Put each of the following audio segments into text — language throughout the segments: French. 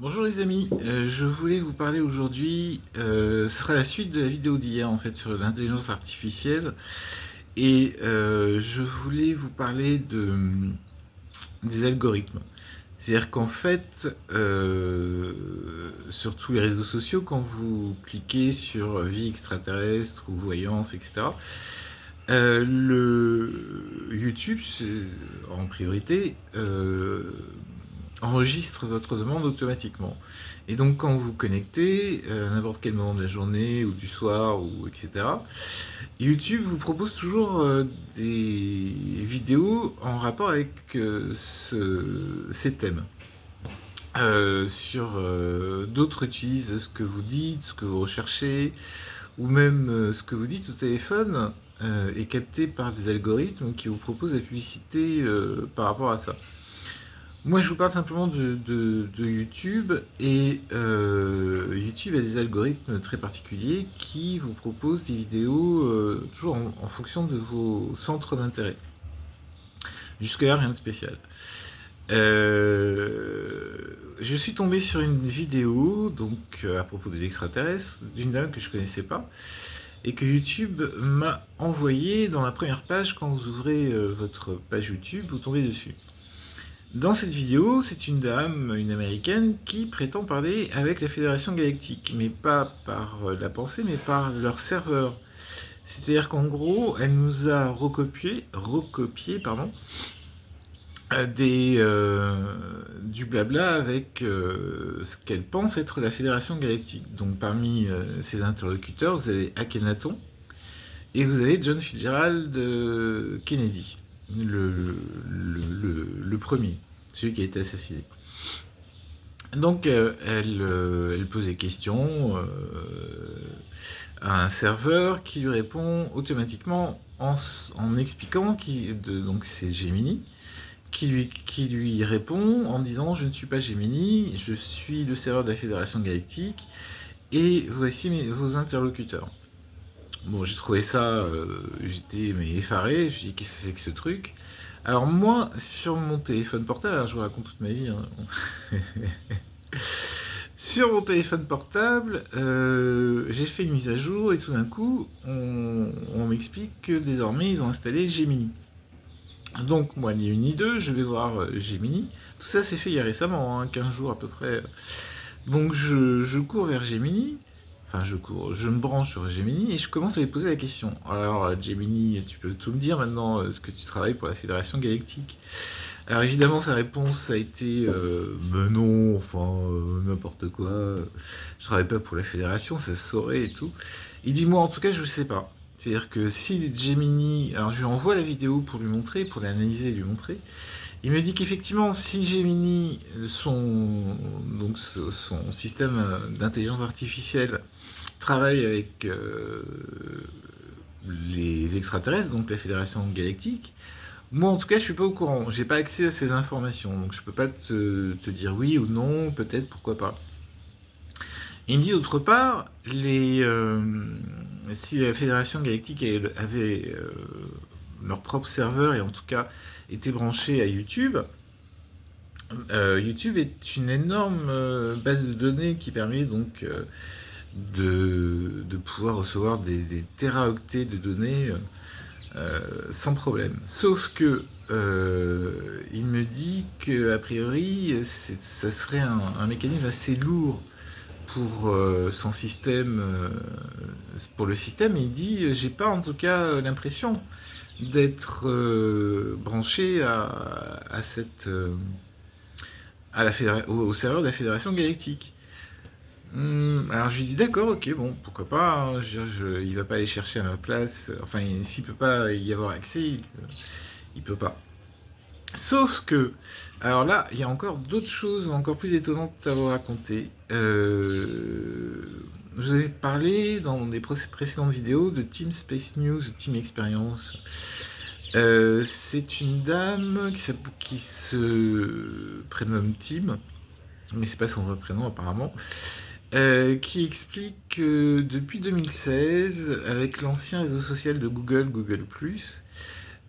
Bonjour les amis, je voulais vous parler aujourd'hui, ce sera la suite de la vidéo d'hier en fait sur l'intelligence artificielle et je voulais vous parler des algorithmes. C'est-à-dire qu'en fait, sur tous les réseaux sociaux, quand vous cliquez sur vie extraterrestre ou voyance, etc., le YouTube, en priorité, enregistre votre demande automatiquement. Et donc quand vous vous connectez, à n'importe quel moment de la journée ou du soir, ou etc., YouTube vous propose toujours des vidéos en rapport avec ces thèmes. D'autres utilisent ce que vous dites, ce que vous recherchez, ou même ce que vous dites au téléphone est capté par des algorithmes qui vous proposent la publicité par rapport à ça. Moi, je vous parle simplement de YouTube, et YouTube a des algorithmes très particuliers qui vous proposent des vidéos toujours en fonction de vos centres d'intérêt. Jusque-là, rien de spécial. Je suis tombé sur une vidéo donc à propos des extraterrestres d'une dame que je connaissais pas et que YouTube m'a envoyé dans la première page. Quand vous ouvrez votre page YouTube, vous tombez dessus. Dans cette vidéo, c'est une dame, une américaine, qui prétend parler avec la Fédération Galactique, mais pas par la pensée, mais par leur serveur. C'est-à-dire qu'en gros, elle nous a recopié pardon, du blabla avec ce qu'elle pense être la Fédération Galactique. Donc parmi ses interlocuteurs, vous avez Akhenaton et vous avez John Fitzgerald Kennedy, le premier, celui qui a été assassiné. Donc elle pose des questions à un serveur qui lui répond automatiquement en expliquant donc c'est Gemini, qui lui répond en disant: je ne suis pas Gemini, je suis le serveur de la Fédération Galactique et voici vos interlocuteurs. Bon, j'ai trouvé ça, j'étais effaré, je me suis dit: qu'est-ce que c'est que ce truc? Alors moi, sur mon téléphone portable, alors je vous raconte toute ma vie, hein. Sur mon téléphone portable, j'ai fait une mise à jour et tout d'un coup, on m'explique que désormais ils ont installé Gemini. Donc moi, ni une ni deux, je vais voir Gemini. Tout ça s'est fait il y a récemment, hein, 15 jours à peu près. Donc je cours vers Gemini, enfin je me branche sur Gemini et je commence à lui poser la question. Alors Gemini, tu peux tout me dire maintenant, est-ce que tu travailles pour la Fédération Galactique? Alors évidemment sa réponse a été mais non, enfin n'importe quoi, je travaille pas pour la Fédération, ça se saurait et tout. Il dit: moi en tout cas je sais pas. C'est-à-dire que si Gemini, alors je lui envoie la vidéo pour lui montrer, pour l'analyser et lui montrer, il me dit qu'effectivement, si Gemini, son système d'intelligence artificielle, travaille avec les extraterrestres, donc la Fédération Galactique, moi en tout cas je suis pas au courant, j'ai pas accès à ces informations, donc je peux pas te dire oui ou non, peut-être, pourquoi pas. Et il me dit d'autre part, si la Fédération Galactique avait leur propre serveur et en tout cas était branché à YouTube, YouTube est une énorme base de données qui permet donc de pouvoir recevoir des téraoctets de données sans problème. Sauf que il me dit qu'a priori, ça serait un mécanisme assez lourd pour son système, pour le système. Il dit: j'ai pas en tout cas l'impression d'être branché à cette au serveur de la Fédération Galactique. Alors je lui dis: d'accord, ok, bon, pourquoi pas, hein, il va pas aller chercher à ma place, enfin s'il peut pas y avoir accès, il peut pas. Sauf que, alors là, il y a encore d'autres choses encore plus étonnantes à vous raconter. Je vous avais parlé dans des précédentes vidéos de Team Space News, Team Experience. C'est une dame qui se prénomme Tim, mais c'est pas son vrai prénom apparemment, qui explique que depuis 2016, avec l'ancien réseau social de Google, Google+,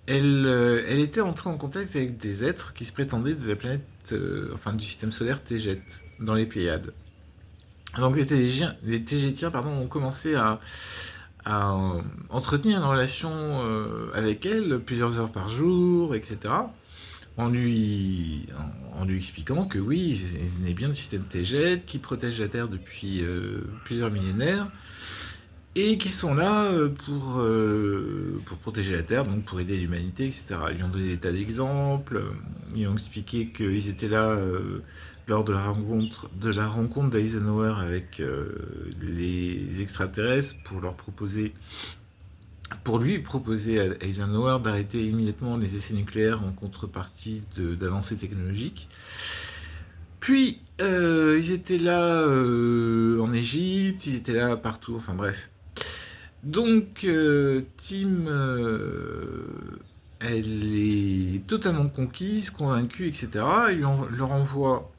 elle était entrée en contact avec des êtres qui se prétendaient de la planète, enfin du système solaire Tégète. dans les Pléiades. Donc les TGTiens pardon, ont commencé à entretenir une relation avec elle plusieurs heures par jour, etc. En lui, en lui expliquant que oui, il venait bien du système TGET, qui protège la Terre depuis plusieurs millénaires, et qui sont là pour protéger la Terre, donc pour aider l'humanité, etc. Ils lui ont donné des tas d'exemples, ils ont expliqué qu'ils étaient là lors de la rencontre d'Eisenhower avec les extraterrestres pour lui proposer à Eisenhower d'arrêter immédiatement les essais nucléaires en contrepartie d'avancées technologiques. Puis, ils étaient là en Égypte, ils étaient là partout, enfin bref. Donc, Tim, elle est totalement conquise, convaincue, etc. Il lui envoie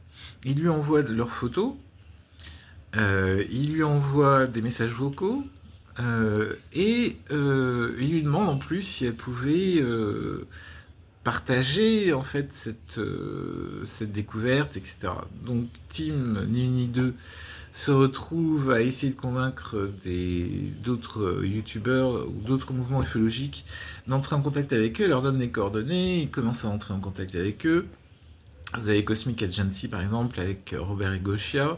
leurs photos, il lui envoie des messages vocaux, et il lui demande en plus si elle pouvait partager en fait cette découverte, etc. Donc Tim, ni une ni deux, se retrouve à essayer de convaincre d'autres youtubeurs ou d'autres mouvements ufologiques d'entrer en contact avec eux, leur donne les coordonnées, ils commencent à entrer en contact avec eux. Vous avez Cosmic Agency par exemple avec Robert et Goshia.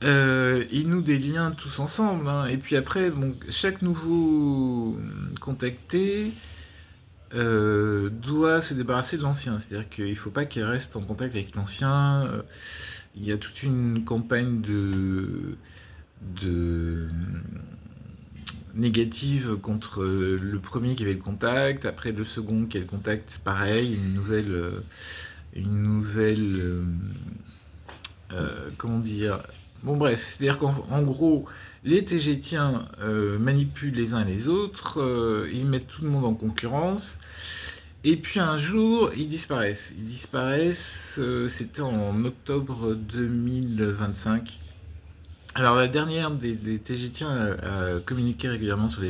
Ils nouent des liens tous ensemble, hein. Et puis après, bon, chaque nouveau contacté doit se débarrasser de l'ancien. C'est-à-dire qu'il ne faut pas qu'il reste en contact avec l'ancien. Il y a toute une campagne de négative contre le premier qui avait le contact, après le second qui a le contact, pareil, une nouvelle comment dire. Bon bref, c'est-à-dire qu'en gros, les TGTiens manipulent les uns et les autres, ils mettent tout le monde en concurrence, et puis un jour, ils disparaissent. Ils disparaissent, c'était en octobre 2025. Alors la dernière des TGTiens a communiqué régulièrement sur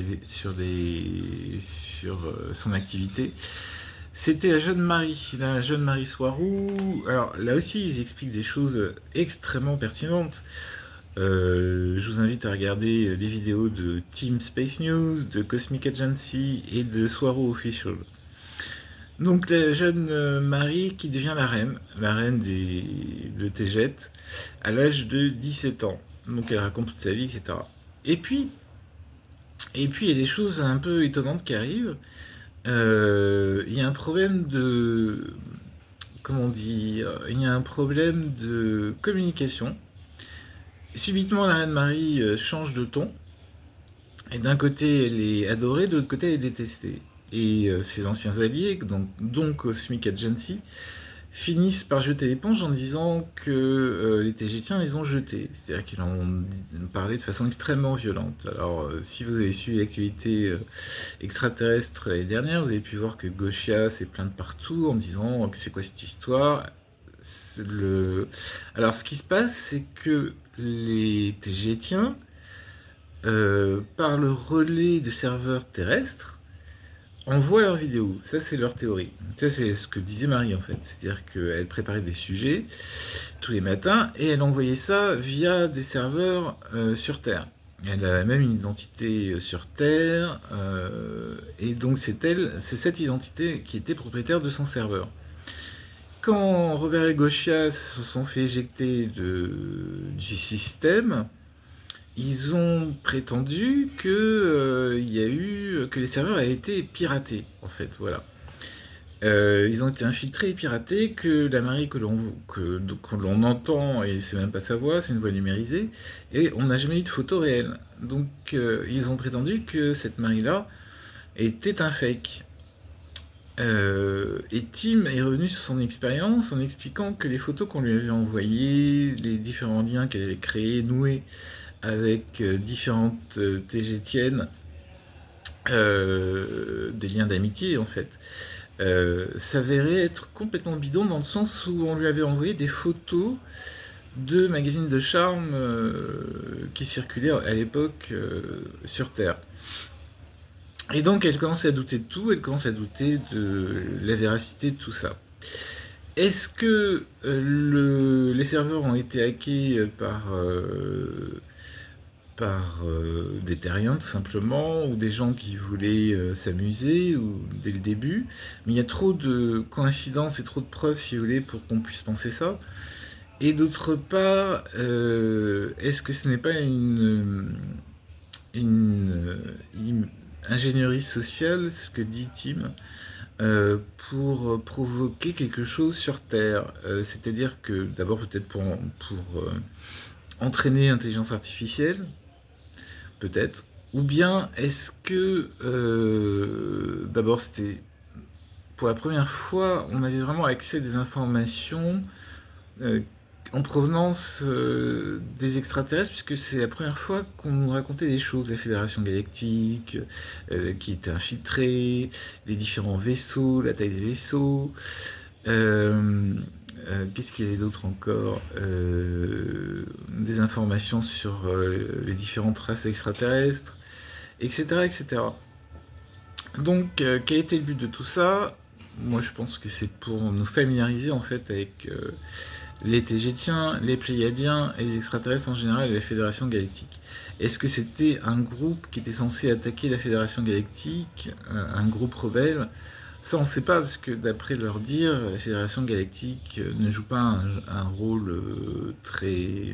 son activité. C'était la jeune Marie Soirou. Alors là aussi, ils expliquent des choses extrêmement pertinentes. Je vous invite à regarder les vidéos de Team Space News, de Cosmic Agency et de Soirou Official. Donc la jeune Marie qui devient la reine de TGET, à l'âge de 17 ans. Donc elle raconte toute sa vie, etc. Et puis il y a des choses un peu étonnantes qui arrivent. Il y a un problème de... Comment dire? Il y a un problème de communication. Subitement, la reine Marie change de ton. Et d'un côté, elle est adorée, de l'autre côté, elle est détestée. Et ses anciens alliés, donc Cosmic Agency, finissent par jeter l'éponge en disant que les TGTiens les ont jetés. C'est-à-dire qu'ils en ont parlé de façon extrêmement violente. Alors, si vous avez suivi l'actualité extraterrestre l'année dernière, vous avez pu voir que Goshia s'est plainte partout en disant que c'est quoi cette histoire. Alors, ce qui se passe, c'est que les TGTiens, par le relais de serveurs terrestres, envoient leurs vidéos. Ça, c'est leur théorie. Ça, c'est ce que disait Marie, en fait. C'est-à-dire qu'elle préparait des sujets tous les matins et elle envoyait ça via des serveurs sur Terre. Elle a même une identité sur Terre, et donc c'est cette identité qui était propriétaire de son serveur. Quand Robert et Goshia se sont fait éjecter du système, ils ont prétendu que les serveurs avaient été piratés, en fait, voilà. Ils ont été infiltrés et piratés, que la Marie que l'on entend, et c'est même pas sa voix, c'est une voix numérisée, et on n'a jamais eu de photo réelle. Donc ils ont prétendu que cette Marie-là était un fake. Et Tim est revenu sur son expérience en expliquant que les photos qu'on lui avait envoyées, les différents liens qu'elle avait créés, noués avec différentes TGTiennes, des liens d'amitié en fait, s'avérait être complètement bidon dans le sens où on lui avait envoyé des photos de magazines de charme qui circulaient à l'époque sur Terre. Et donc elle commence à douter de tout, elle commence à douter de la véracité de tout ça. Est-ce que les serveurs ont été hackés par des terriens tout simplement, ou des gens qui voulaient s'amuser ou dès le début, mais il y a trop de coïncidences et trop de preuves, si vous voulez, pour qu'on puisse penser ça. Et d'autre part, est-ce que ce n'est pas une ingénierie sociale, c'est ce que dit Tim, pour provoquer quelque chose sur Terre? C'est-à-dire que d'abord peut-être pour entraîner l'intelligence artificielle, peut-être. Ou bien est-ce que d'abord c'était pour la première fois on avait vraiment accès à des informations euh, en provenance des extraterrestres, puisque c'est la première fois qu'on nous racontait des choses, la Fédération Galactique qui était infiltrée, les différents vaisseaux, la taille des vaisseaux, euh, qu'est-ce qu'il y avait d'autre encore, des informations sur les différentes races extraterrestres, etc. etc. Donc, quel était le but de tout ça? Moi, je pense que c'est pour nous familiariser en fait avec les Tégétiens, les Pléiadiens et les extraterrestres en général et la Fédération Galactique. Est-ce que c'était un groupe qui était censé attaquer la Fédération Galactique, un groupe rebelle? Ça, on ne sait pas, parce que d'après leur dire, la Fédération Galactique ne joue pas un rôle très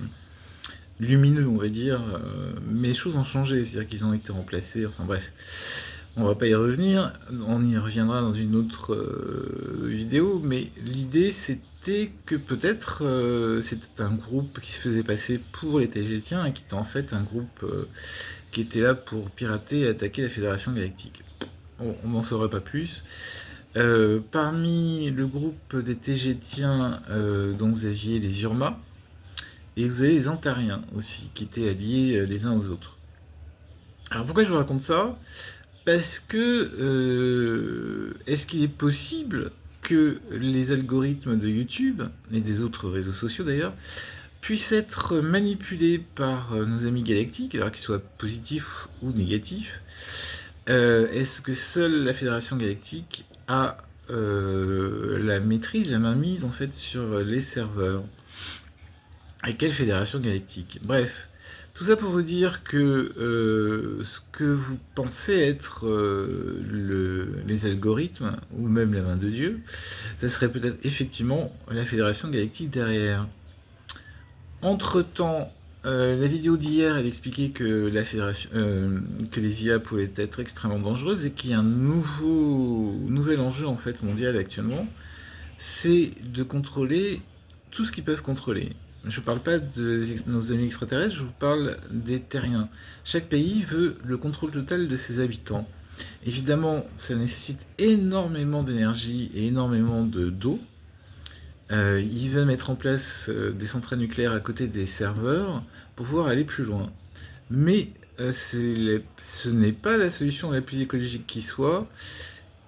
lumineux, on va dire, mais les choses ont changé, c'est-à-dire qu'ils ont été remplacés, enfin bref. On va pas y revenir, on y reviendra dans une autre vidéo, mais l'idée c'était que peut-être c'était un groupe qui se faisait passer pour les TGTiens et qui était en fait un groupe qui était là pour pirater et attaquer la Fédération Galactique. On n'en saurait pas plus. Parmi le groupe des TGTiens, donc vous aviez les Urma et vous avez les Antariens aussi, qui étaient alliés les uns aux autres. Alors pourquoi je vous raconte ça? Parce que est-ce qu'il est possible que les algorithmes de YouTube, et des autres réseaux sociaux d'ailleurs, puissent être manipulés par nos amis galactiques, alors qu'ils soient positifs ou négatifs? Est-ce que seule la Fédération Galactique a la maîtrise, la mainmise en fait sur les serveurs? Et quelle Fédération Galactique? Bref, tout ça pour vous dire que ce que vous pensez être les algorithmes, ou même la main de Dieu, ça serait peut-être effectivement la Fédération Galactique derrière. Entre-temps, la vidéo d'hier, elle expliquait que les IA pouvaient être extrêmement dangereuses et qu'il y a un nouvel enjeu en fait mondial actuellement, c'est de contrôler tout ce qu'ils peuvent contrôler. Je ne parle pas de nos amis extraterrestres, je vous parle des terriens. Chaque pays veut le contrôle total de ses habitants. Évidemment, ça nécessite énormément d'énergie et énormément d'eau. Il va mettre en place des centrales nucléaires à côté des serveurs pour pouvoir aller plus loin. Mais ce n'est pas la solution la plus écologique qui soit.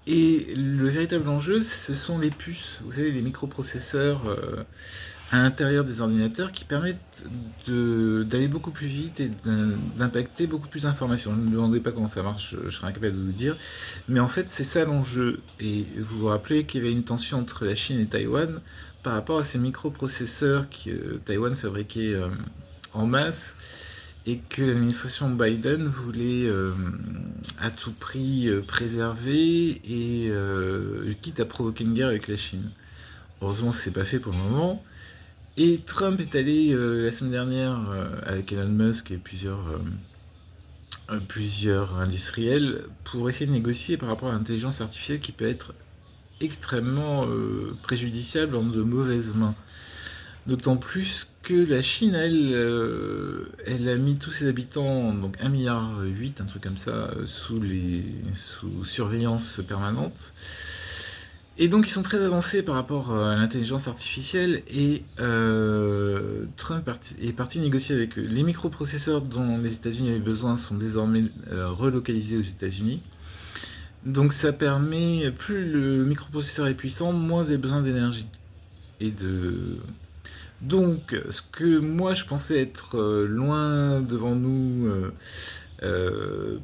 Et le véritable enjeu, ce sont les puces, vous savez, les microprocesseurs à l'intérieur des ordinateurs qui permettent d'aller beaucoup plus vite et d'impacter beaucoup plus d'informations. Ne me demandez pas comment ça marche, je serais incapable de vous dire. Mais en fait, c'est ça l'enjeu. Et vous vous rappelez qu'il y avait une tension entre la Chine et Taïwan par rapport à ces microprocesseurs que Taïwan fabriquait en masse et que l'administration Biden voulait à tout prix préserver et quitte à provoquer une guerre avec la Chine. Heureusement, ce n'est pas fait pour le moment. Et Trump est allé la semaine dernière avec Elon Musk et plusieurs industriels pour essayer de négocier par rapport à l'intelligence artificielle qui peut être extrêmement préjudiciable en de mauvaises mains. D'autant plus que la Chine, elle a mis tous ses habitants, donc 1,8 milliard, un truc comme ça, sous surveillance permanente. Et donc ils sont très avancés par rapport à l'intelligence artificielle et Trump est parti négocier avec eux. Les microprocesseurs dont les États-Unis avaient besoin sont désormais relocalisés aux États-Unis. Donc ça permet, plus le microprocesseur est puissant, moins vous avez besoin d'énergie. Et de... Donc ce que moi je pensais être loin devant nous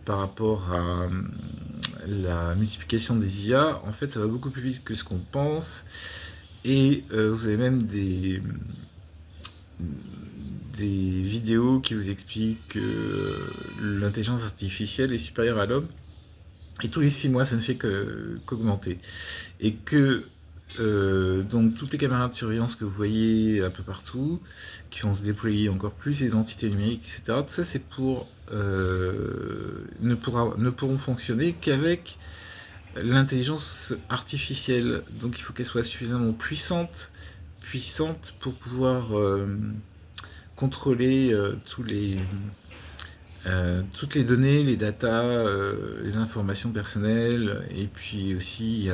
par rapport à la multiplication des IA, en fait ça va beaucoup plus vite que ce qu'on pense. Et vous avez même des vidéos qui vous expliquent que l'intelligence artificielle est supérieure à l'homme. Et tous les 6 mois, ça ne fait qu'augmenter. Et que donc toutes les caméras de surveillance que vous voyez un peu partout, qui vont se déployer encore plus, les identités numériques, etc. Tout ça, c'est pour ne pourront fonctionner qu'avec l'intelligence artificielle. Donc il faut qu'elle soit suffisamment puissante pour pouvoir contrôler toutes les données, les datas, les informations personnelles, et puis aussi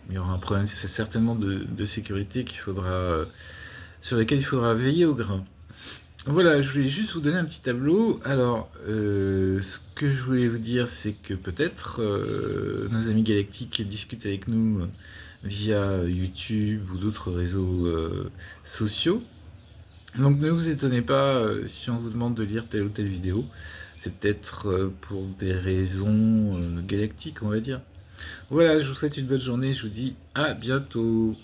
il y aura un problème certainement de sécurité sur lequel il faudra veiller au grain. Voilà, je voulais juste vous donner un petit tableau. Alors, ce que je voulais vous dire, c'est que peut-être nos amis galactiques discutent avec nous via YouTube ou d'autres réseaux sociaux. Donc ne vous étonnez pas si on vous demande de lire telle ou telle vidéo. C'est peut-être pour des raisons galactiques, on va dire. Voilà, je vous souhaite une bonne journée, je vous dis à bientôt.